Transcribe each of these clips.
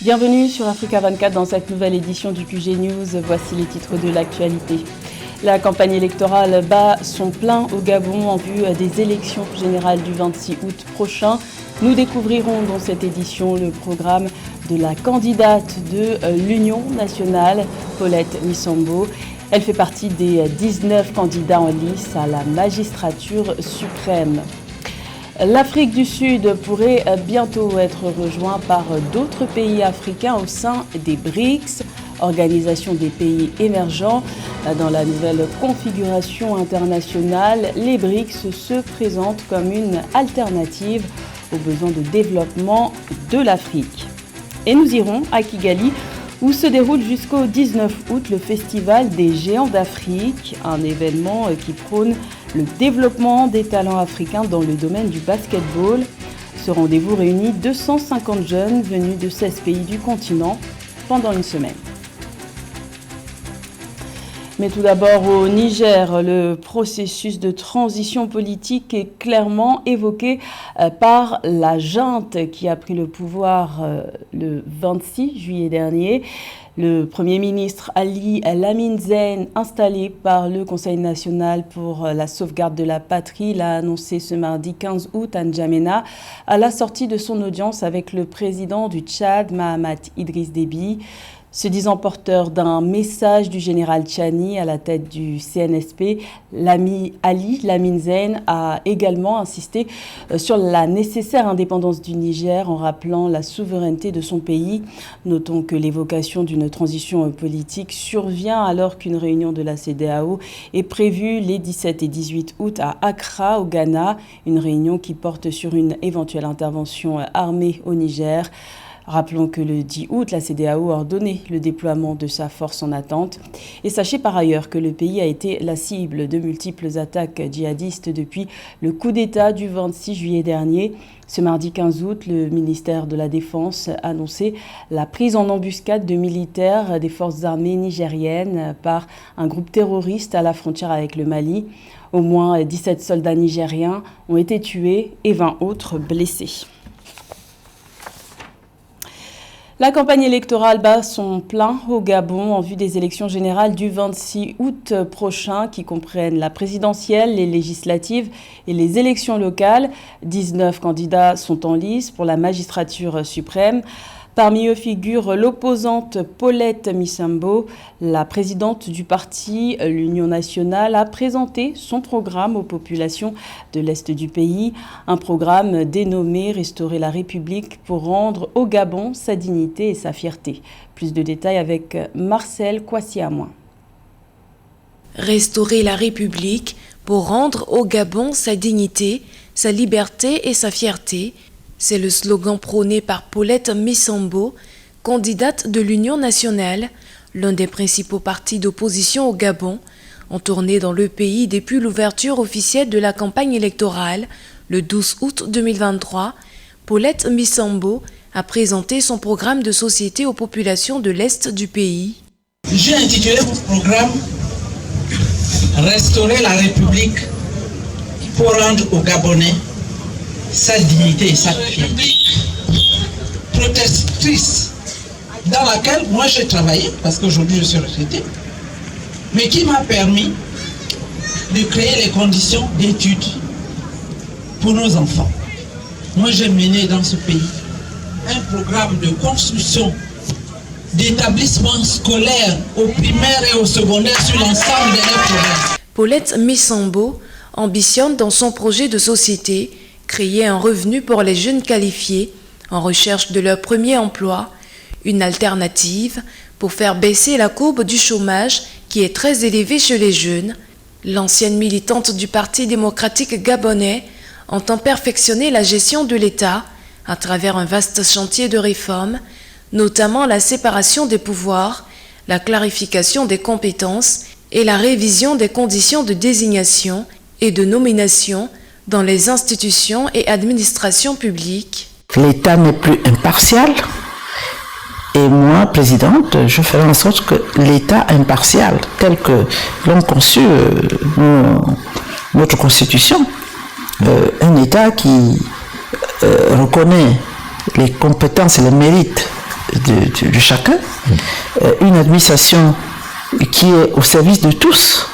Bienvenue sur Africa 24 dans cette nouvelle édition du QG News. Voici les titres de l'actualité. La campagne électorale bat son plein au Gabon en vue des élections générales du 26 août prochain. Nous découvrirons dans cette édition le programme de la candidate de l'Union nationale, Paulette Missambo. Elle fait partie des 19 candidats en lice à la magistrature suprême. L'Afrique du Sud pourrait bientôt être rejointe par d'autres pays africains au sein des BRICS, organisation des pays émergents. Dans la nouvelle configuration internationale, les BRICS se présentent comme une alternative aux besoins de développement de l'Afrique. Et nous irons à Kigali, où se déroule jusqu'au 19 août le Festival des Géants d'Afrique, un événement qui prône le développement des talents africains dans le domaine du basketball. Ce rendez-vous réunit 250 jeunes venus de 16 pays du continent pendant une semaine. Mais tout d'abord au Niger, le processus de transition politique est clairement évoqué par la junte qui a pris le pouvoir le 26 juillet dernier. Le Premier ministre Ali Lamine Zeine, installé par le Conseil national pour la sauvegarde de la patrie, l'a annoncé ce mardi 15 août à N'Djamena, à la sortie de son audience avec le président du Tchad, Mahamat Idriss Déby. Se disant porteur d'un message du général Tchani à la tête du CNSP, Ali Lamine Zeine a également insisté sur la nécessaire indépendance du Niger en rappelant la souveraineté de son pays. Notons que l'évocation d'une transition politique survient alors qu'une réunion de la CEDEAO est prévue les 17 et 18 août à Accra, au Ghana, une réunion qui porte sur une éventuelle intervention armée au Niger. Rappelons que le 10 août, la CEDEAO a ordonné le déploiement de sa force en attente. Et sachez par ailleurs que le pays a été la cible de multiples attaques djihadistes depuis le coup d'État du 26 juillet dernier. Ce mardi 15 août, le ministère de la Défense a annoncé la prise en embuscade de militaires des forces armées nigériennes par un groupe terroriste à la frontière avec le Mali. Au moins 17 soldats nigériens ont été tués et 20 autres blessés. La campagne électorale bat son plein au Gabon en vue des élections générales du 26 août prochain qui comprennent la présidentielle, les législatives et les élections locales. 19 candidats sont en lice pour la magistrature suprême. Parmi eux figure l'opposante Paulette Missambo. La présidente du parti, l'Union nationale, a présenté son programme aux populations de l'Est du pays. Un programme dénommé « Restaurer la République pour rendre au Gabon sa dignité et sa fierté ». Plus de détails avec Marcel Kouassiamoin. Restaurer la République pour rendre au Gabon sa dignité, sa liberté et sa fierté. C'est le slogan prôné par Paulette Missambo, candidate de l'Union nationale, l'un des principaux partis d'opposition au Gabon, en tournée dans le pays depuis l'ouverture officielle de la campagne électorale, le 12 août 2023. Paulette Missambo a présenté son programme de société aux populations de l'Est du pays. J'ai intitulé mon programme « Restaurer la République pour rendre aux Gabonais sa dignité et sa fierté ». Protectrice dans laquelle moi j'ai travaillé, parce qu'aujourd'hui je suis retraité, mais qui m'a permis de créer les conditions d'études pour nos enfants. Moi j'ai mené dans ce pays un programme de construction d'établissements scolaires au primaire et au secondaire sur l'ensemble de la province. Paulette Missambo ambitionne dans son projet de société créer un revenu pour les jeunes qualifiés en recherche de leur premier emploi, une alternative pour faire baisser la courbe du chômage qui est très élevée chez les jeunes. L'ancienne militante du Parti démocratique gabonais entend perfectionner la gestion de l'État à travers un vaste chantier de réformes, notamment la séparation des pouvoirs, la clarification des compétences et la révision des conditions de désignation et de nomination dans les institutions et administrations publiques. L'État n'est plus impartial et moi, présidente, je ferai en sorte que l'État impartial, tel que l'ont conçu notre Constitution, un État qui reconnaît les compétences et les mérites de chacun, une administration qui est au service de tous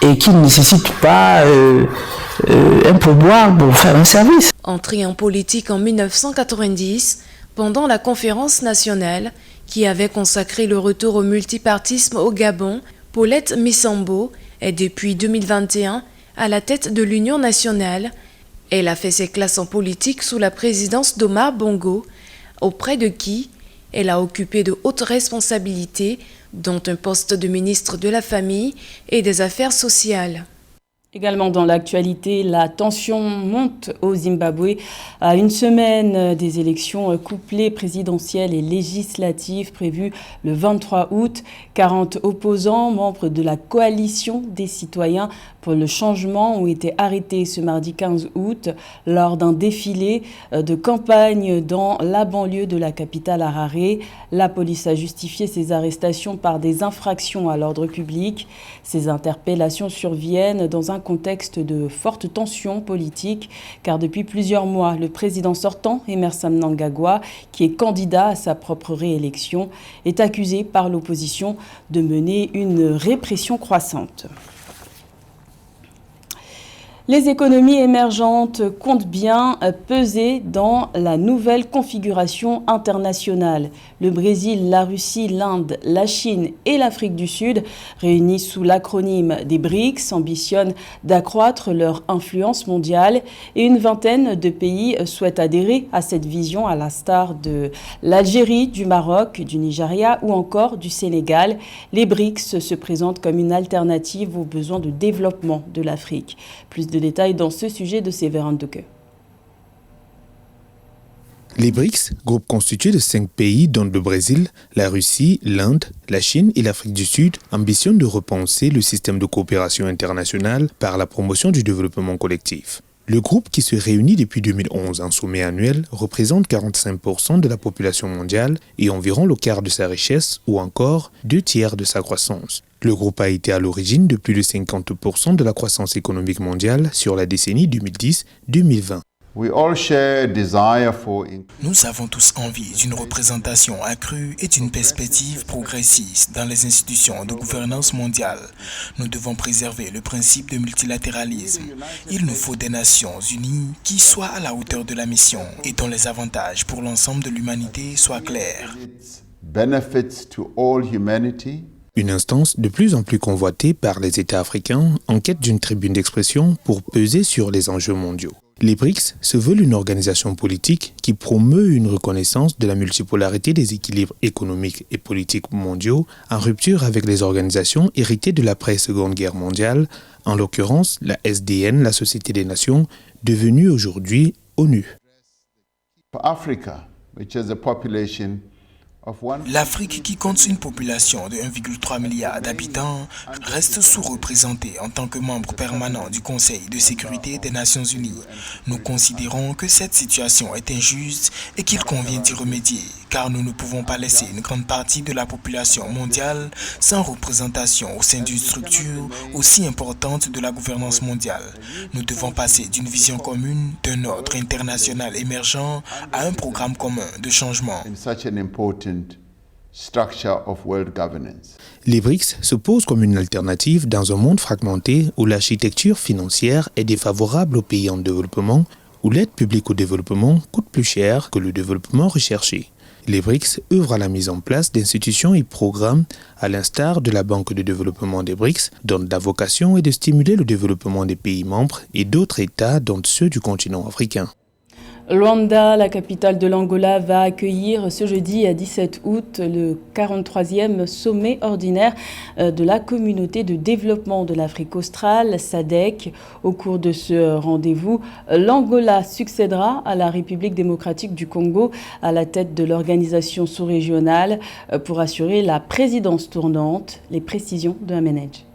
et qui ne nécessite pas un pourboire pour faire un service. Entrée en politique en 1990, pendant la conférence nationale qui avait consacré le retour au multipartisme au Gabon, Paulette Missambo est depuis 2021 à la tête de l'Union nationale. Elle a fait ses classes en politique sous la présidence d'Omar Bongo, auprès de qui elle a occupé de hautes responsabilités, dont un poste de ministre de la Famille et des Affaires sociales. Également dans l'actualité, la tension monte au Zimbabwe à une semaine des élections couplées présidentielles et législatives prévues le 23 août. 40 opposants, membres de la coalition des citoyens pour le changement, ont été arrêtés ce mardi 15 août lors d'un défilé de campagne dans la banlieue de la capitale Harare. La police a justifié ces arrestations par des infractions à l'ordre public. Ces interpellations surviennent dans un contexte de forte tension politique, car depuis plusieurs mois, le président sortant, Emmerson Mnangagwa, qui est candidat à sa propre réélection, est accusé par l'opposition de mener une répression croissante. Les économies émergentes comptent bien peser dans la nouvelle configuration internationale. Le Brésil, la Russie, l'Inde, la Chine et l'Afrique du Sud, réunis sous l'acronyme des BRICS, ambitionnent d'accroître leur influence mondiale et une vingtaine de pays souhaitent adhérer à cette vision, à l'instar de l'Algérie, du Maroc, du Nigeria ou encore du Sénégal. Les BRICS se présentent comme une alternative aux besoins de développement de l'Afrique. Plus de détails dans ce sujet de Séverin Dequeux. Les BRICS, groupe constitué de 5 pays dont le Brésil, la Russie, l'Inde, la Chine et l'Afrique du Sud, ambitionnent de repenser le système de coopération internationale par la promotion du développement collectif. Le groupe, qui se réunit depuis 2011 en sommet annuel, représente 45% de la population mondiale et environ le quart de sa richesse ou encore 2/3 de sa croissance. Le groupe a été à l'origine de plus de 50% de la croissance économique mondiale sur la décennie 2010-2020. Nous avons tous envie d'une représentation accrue et d'une perspective progressiste dans les institutions de gouvernance mondiale. Nous devons préserver le principe de multilatéralisme. Il nous faut des Nations unies qui soient à la hauteur de la mission et dont les avantages pour l'ensemble de l'humanité soient clairs. Une instance de plus en plus convoitée par les États africains en quête d'une tribune d'expression pour peser sur les enjeux mondiaux. Les BRICS se veulent une organisation politique qui promeut une reconnaissance de la multipolarité des équilibres économiques et politiques mondiaux en rupture avec les organisations héritées de l'après-Seconde Guerre mondiale, en l'occurrence la SDN, la Société des Nations, devenue aujourd'hui ONU. L'Afrique, qui compte une population de 1,3 milliard d'habitants, reste sous-représentée en tant que membre permanent du Conseil de sécurité des Nations Unies. Nous considérons que cette situation est injuste et qu'il convient d'y remédier, car nous ne pouvons pas laisser une grande partie de la population mondiale sans représentation au sein d'une structure aussi importante de la gouvernance mondiale. Nous devons passer d'une vision commune d'un ordre international émergent à un programme commun de changement. Les BRICS se posent comme une alternative dans un monde fragmenté où l'architecture financière est défavorable aux pays en développement, où l'aide publique au développement coûte plus cher que le développement recherché. Les BRICS œuvrent à la mise en place d'institutions et programmes à l'instar de la Banque de développement des BRICS, dont la vocation est de stimuler le développement des pays membres et d'autres États, dont ceux du continent africain. Luanda, la capitale de l'Angola, va accueillir ce jeudi à 17 août le 43e sommet ordinaire de la communauté de développement de l'Afrique australe, SADC. Au cours de ce rendez-vous, l'Angola succédera à la République démocratique du Congo à la tête de l'organisation sous-régionale pour assurer la présidence tournante. Les précisions de Amenej.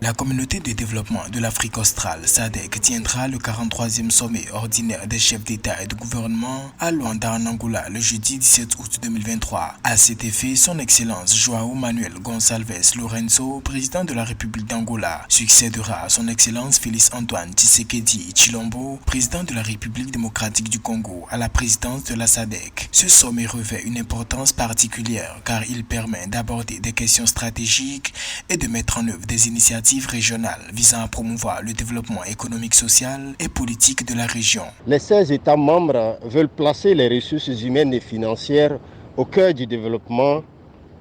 La communauté de développement de l'Afrique australe, SADC, tiendra le 43e sommet ordinaire des chefs d'État et de gouvernement à Luanda en Angola le jeudi 17 août 2023. À cet effet, son Excellence João Manuel Gonçalves Lourenço, président de la République d'Angola, succédera à son Excellence Félix Antoine Tshisekedi Tshilombo, président de la République démocratique du Congo, à la présidence de la SADC. Ce sommet revêt une importance particulière car il permet d'aborder des questions stratégiques et de mettre en œuvre des initiatives régionales visant à promouvoir le développement économique, social et politique de la région. Les 16 États membres veulent placer les ressources humaines et financières au cœur du développement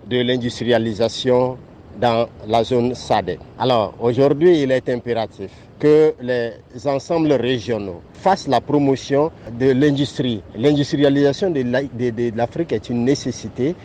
de l'industrialisation dans la zone SADC. Alors aujourd'hui, il est impératif que les ensembles régionaux fassent la promotion de l'industrie. L'industrialisation de l'Afrique est une nécessité.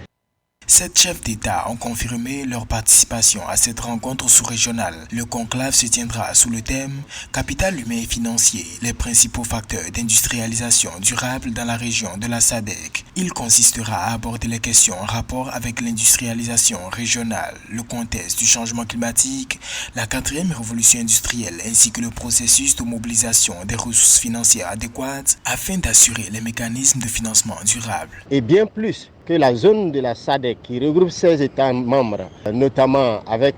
7 chefs d'État ont confirmé leur participation à cette rencontre sous-régionale. Le conclave se tiendra sous le thème « Capital humain et financier, les principaux facteurs d'industrialisation durable dans la région de la SADC ». Il consistera à aborder les questions en rapport avec l'industrialisation régionale, le contexte du changement climatique, la 4e révolution industrielle ainsi que le processus de mobilisation des ressources financières adéquates afin d'assurer les mécanismes de financement durable. Et bien plus que la zone de la SADC qui regroupe 16 États membres, notamment avec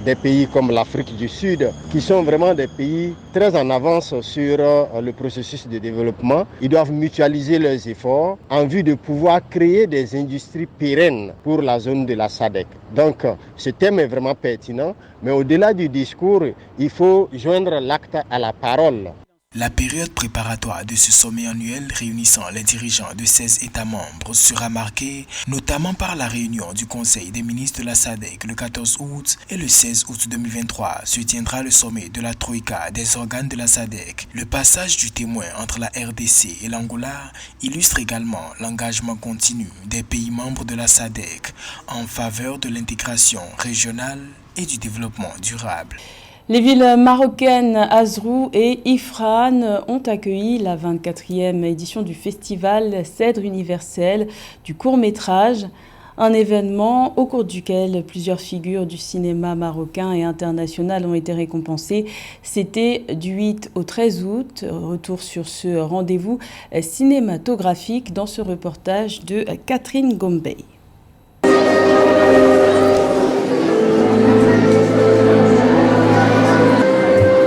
des pays comme l'Afrique du Sud, qui sont vraiment des pays très en avance sur le processus de développement, ils doivent mutualiser leurs efforts en vue de pouvoir créer des industries pérennes pour la zone de la SADC. Donc ce thème est vraiment pertinent, mais au-delà du discours, il faut joindre l'acte à la parole. La période préparatoire de ce sommet annuel réunissant les dirigeants de 16 États membres sera marquée notamment par la réunion du Conseil des ministres de la SADC le 14 août et le 16 août 2023 se tiendra le sommet de la Troïka des organes de la SADC. Le passage du témoin entre la RDC et l'Angola illustre également l'engagement continu des pays membres de la SADC en faveur de l'intégration régionale et du développement durable. Les villes marocaines Azrou et Ifrane ont accueilli la 24e édition du festival Cèdre universel du court-métrage, un événement au cours duquel plusieurs figures du cinéma marocain et international ont été récompensées. C'était du 8 au 13 août. Retour sur ce rendez-vous cinématographique dans ce reportage de Catherine Gombey.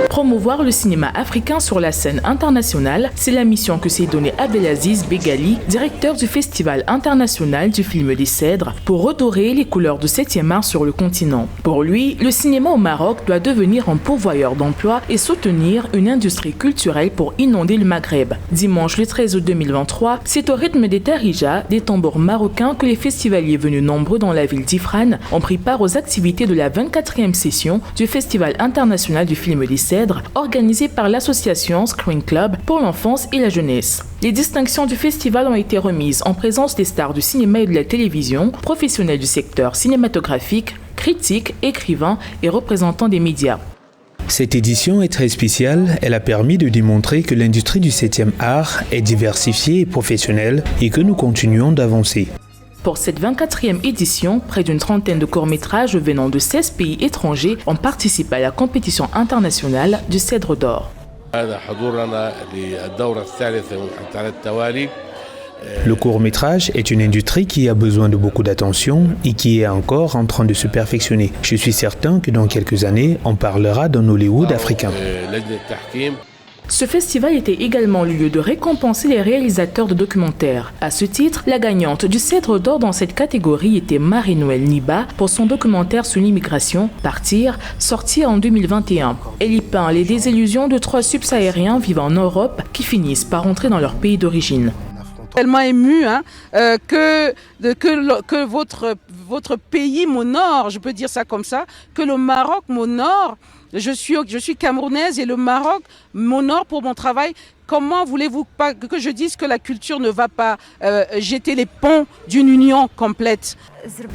Promouvoir le cinéma africain sur la scène internationale, c'est la mission que s'est donnée Abdelaziz Begali, directeur du Festival international du film des Cèdres, pour redorer les couleurs du 7e art sur le continent. Pour lui, le cinéma au Maroc doit devenir un pourvoyeur d'emplois et soutenir une industrie culturelle pour inonder le Maghreb. Dimanche le 13 août 2023, c'est au rythme des tarijas, des tambours marocains que les festivaliers venus nombreux dans la ville d'Ifrane ont pris part aux activités de la 24e session du Festival international du film des Cèdres, organisé par l'association Screen Club pour l'enfance et la jeunesse. Les distinctions du festival ont été remises en présence des stars du cinéma et de la télévision, professionnels du secteur cinématographique, critiques, écrivains et représentants des médias. Cette édition est très spéciale. Elle a permis de démontrer que l'industrie du 7e art est diversifiée et professionnelle et que nous continuons d'avancer. Pour cette 24e édition, près d'une trentaine de courts-métrages venant de 16 pays étrangers ont participé à la compétition internationale du Cèdre d'Or. Le court-métrage est une industrie qui a besoin de beaucoup d'attention et qui est encore en train de se perfectionner. Je suis certain que dans quelques années, on parlera d'un Hollywood africain. Ce festival était également le lieu de récompenser les réalisateurs de documentaires. À ce titre, la gagnante du Cèdre d'Or dans cette catégorie était Marie-Noëlle Niba pour son documentaire sur l'immigration, Partir, sorti en 2021. Elle y peint les désillusions de 3 subsahariens vivant en Europe qui finissent par rentrer dans leur pays d'origine. Tellement ému que votre pays m'honore, je peux dire ça comme ça, que le Maroc m'honore. Je suis camerounaise et le Maroc m'honore pour mon travail. Comment voulez-vous pas que je dise que la culture ne va pas jeter les ponts d'une union complète?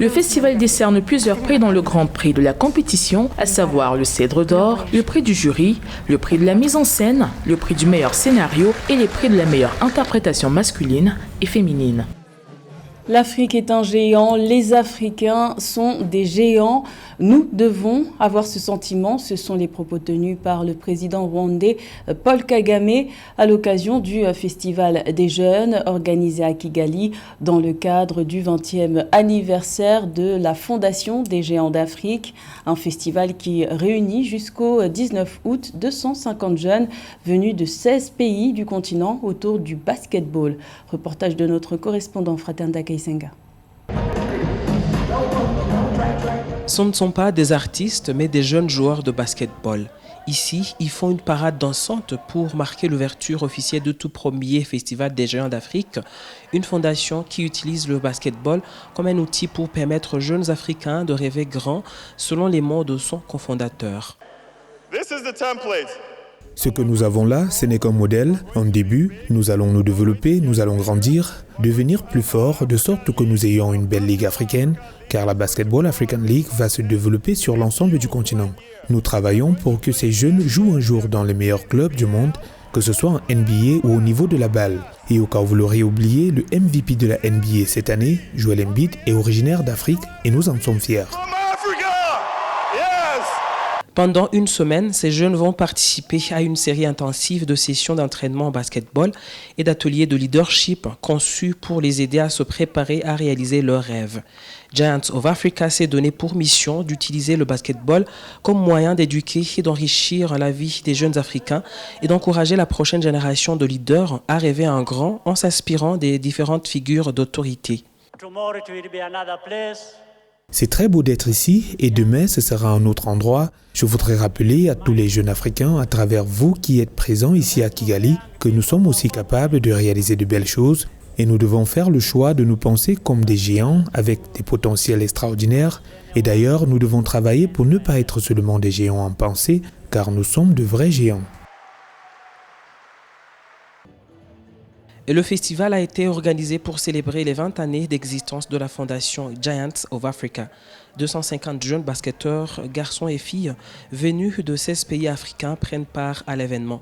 Le festival décerne plusieurs prix dans le grand prix de la compétition, à savoir le Cèdre d'Or, le prix du jury, le prix de la mise en scène, le prix du meilleur scénario et les prix de la meilleure interprétation masculine et féminine. L'Afrique est un géant, les Africains sont des géants. Nous devons avoir ce sentiment. Ce sont les propos tenus par le président rwandais Paul Kagame à l'occasion du Festival des Jeunes organisé à Kigali dans le cadre du 20e anniversaire de la Fondation des Géants d'Afrique. Un festival qui réunit jusqu'au 19 août 250 jeunes venus de 16 pays du continent autour du basketball. Reportage de notre correspondant Fratenda Kaisenga. Ce ne sont pas des artistes, mais des jeunes joueurs de basketball. Ici, ils font une parade dansante pour marquer l'ouverture officielle du tout premier Festival des Géants d'Afrique, une fondation qui utilise le basketball comme un outil pour permettre aux jeunes Africains de rêver grand, selon les mots de son cofondateur. Ce que nous avons là, ce n'est qu'un modèle. En début, nous allons nous développer, nous allons grandir, devenir plus forts, de sorte que nous ayons une belle ligue africaine, car la Basketball African League va se développer sur l'ensemble du continent. Nous travaillons pour que ces jeunes jouent un jour dans les meilleurs clubs du monde, que ce soit en NBA ou au niveau de la balle. Et au cas où vous l'auriez oublié, le MVP de la NBA cette année, Joel Embiid, est originaire d'Afrique et nous en sommes fiers. Pendant une semaine, ces jeunes vont participer à une série intensive de sessions d'entraînement en basketball et d'ateliers de leadership conçus pour les aider à se préparer à réaliser leurs rêves. Giants of Africa s'est donné pour mission d'utiliser le basketball comme moyen d'éduquer et d'enrichir la vie des jeunes Africains et d'encourager la prochaine génération de leaders à rêver en grand en s'inspirant des différentes figures d'autorité. C'est très beau d'être ici et demain ce sera un autre endroit. Je voudrais rappeler à tous les jeunes Africains, à travers vous qui êtes présents ici à Kigali, que nous sommes aussi capables de réaliser de belles choses et nous devons faire le choix de nous penser comme des géants avec des potentiels extraordinaires. Et d'ailleurs, nous devons travailler pour ne pas être seulement des géants en pensée, car nous sommes de vrais géants. Et le festival a été organisé pour célébrer les 20 années d'existence de la fondation Giants of Africa. 250 jeunes basketteurs, garçons et filles, venus de 16 pays africains prennent part à l'événement.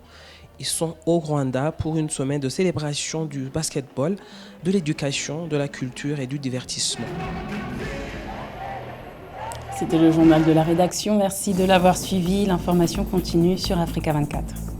Ils sont au Rwanda pour une semaine de célébration du basketball, de l'éducation, de la culture et du divertissement. C'était le journal de la rédaction. Merci de l'avoir suivi. L'information continue sur Africa 24.